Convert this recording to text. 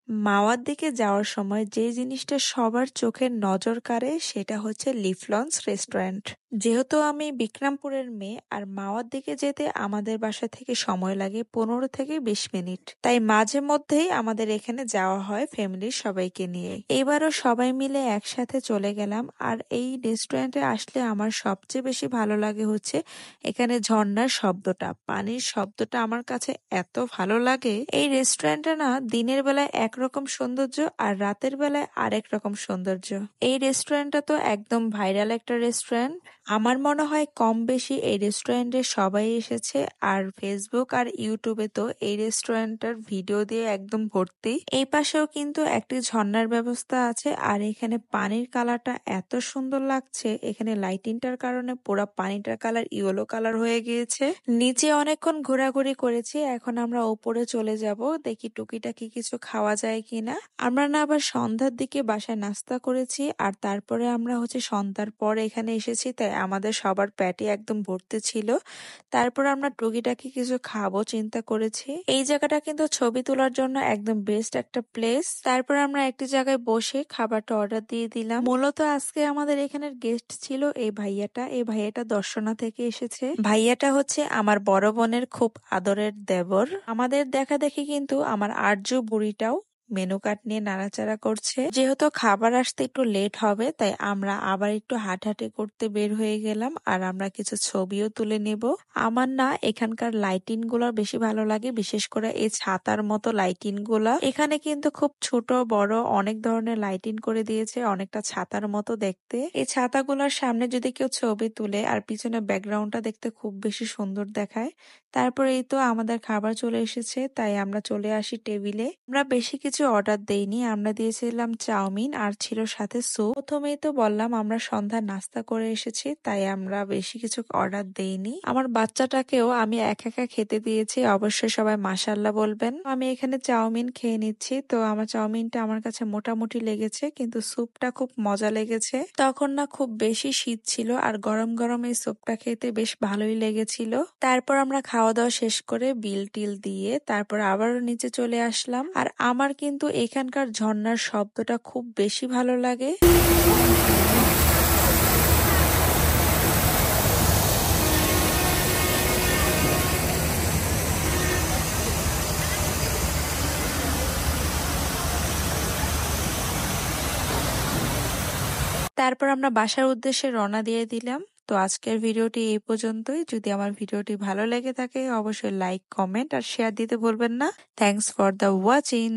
মাওয়ার দিকে যাওয়ার সময় যে জিনিসটা সবার চোখের নজর কাড়ে সেটা হচ্ছে লিফ লঞ্চ রেস্টুরেন্ট। যেহেতু আমি বিক্রমপুরের মেয়ে আর মাওয়ার দিকে যেতে আমাদের বাসা থেকে সময় লাগে 15 থেকে 20 মিনিট, তাই মাঝে মধ্যেই আমাদের এখানে যাওয়া হয় ফ্যামিলির সবাইকে নিয়ে। এবারও সবাই মিলে একসাথে চলে গেলাম। আর এই রেস্টুরেন্টে আসলে আমার সবচেয়ে বেশি ভালো লাগে হচ্ছে এখানে ঝর্ণার শব্দটা, পানির শব্দটা আমার কাছে এত ভালো লাগে। এই রেস্টুরেন্টটা না দিনের বেলায় একরকম সৌন্দর্য আর রাতের বেলায় আরেক রকম সৌন্দর্য। এই রেস্টুরেন্টটা তো একদম ভাইরাল একটা রেস্টুরেন্ট। আমার মনে হয় কম বেশি এই রেস্টুরেন্টে সবাই এসেছে, আর ফেসবুক আর ইউটিউবে তো এই রেস্টুরেন্টটার ভিডিও দিয়ে একদম ভর্তি। এই পাশেও কিন্তু একটি ঝর্ণার ব্যবস্থা আছে, আর এখানে পানির কালারটা এত সুন্দর লাগছে। এখানে লাইটিংটার কারণে পুরো পানিটার কালার ইয়েলো কালার হয়ে গিয়েছে। নিচে অনেকক্ষণ ঘোরাঘুরি করেছি, এখন আমরা উপরে চলে যাব, দেখি টুকিটাকি কিছু খাওয়া যায় কিনা। আমরা না আবার সন্ধ্যার দিকে বাসায় নাস্তা করেছি, আর তারপরে আমরা হচ্ছে সন্ধ্যার পর এখানে এসেছি, তাই আমাদের সবার পেটে একদম ভর্তি ছিল। তারপর আমরা টুকিটাকি কিছু খাবো চিন্তা করেছি। এই জায়গাটা কিন্তু ছবি তোলার জন্য একদম বেস্ট একটা প্লেস। তারপর আমরা একটি জায়গায় বসে খাবারটা অর্ডার দিয়ে দিলাম। মূলত আজকে আমাদের এখানের গেস্ট ছিল এই ভাইয়াটা দর্শনা থেকে এসেছে। ভাইয়াটা হচ্ছে আমার বড় বোনের খুব আদরের দেবর। আমাদের দেখা দেখি কিন্তু আমার আরজু বুড়িটাও মেনু কার্ড নিয়ে নাড়াচাড়া করছে। যেহেতু খাবার আসতে একটু লেট হবে, তাই আমরা আবার একটু হাঁটাহাঁটি করতে বের হয়ে গেলাম, আর আমরা কিছু ছবিও তুলে নেব। আমার না এখানকার লাইটিং গুলো বেশি ভালো লাগে, বিশেষ করে এই ছাতার মতো লাইটিং গুলা। এখানে কিন্তু খুব ছোট বড় অনেক ধরনের লাইটিং করে দিয়েছে, অনেকটা ছাতার মতো দেখতে। এই ছাতাগুলোর সামনে যদি কেউ ছবি তুলে আর পিছনে ব্যাকগ্রাউন্ডটা দেখতে খুব বেশি সুন্দর দেখায়। তারপরে এই তো আমাদের খাবার চলে এসেছে, তাই আমরা চলে আসি টেবিলে। আমরা বেশি কিছু অর্ডার দেইনি, আমরা দিয়েছিলাম চাউমিন আর ছিল সাথে স্যুপ। প্রথমেই তো বললাম আমরা সন্ধ্যার নাস্তা করে এসেছি, তাই আমরা বেশি কিছু অর্ডার দেইনি। আমার বাচ্চাটাকেও আমি একা একা খেতে দিয়েছি, অবশ্যই সবাই মাশাআল্লাহ বলবেন। আমি এখানে চাউমিন খেয়ে নিচ্ছি, তো আমার চাউমিনটা আমার কাছে মোটামুটি লেগেছে, কিন্তু স্যুপটা খুব মজা লেগেছে। তখন না খুব বেশি শীত ছিল, আর গরম গরম এই স্যুপটা খেতে বেশ ভালোই লেগেছিল। তারপর আমরা খাওয়া দাওয়া শেষ করে বিল টিল দিয়ে তারপর আবারও নিচে চলে আসলাম। আর আমার কিন্তু এখানকার ঝর্ণার শব্দটা খুব বেশি ভালো লাগে। তারপর আমরা বাসার উদ্দেশ্যে রওনা দিয়ে দিলাম। তো আজকের ভিডিওটি এই পর্যন্তই। যদি আমার ভিডিওটি ভালো লেগে থাকে অবশ্যই লাইক, কমেন্ট আর শেয়ার দিতে ভুলবেন না। Thanks for the watching.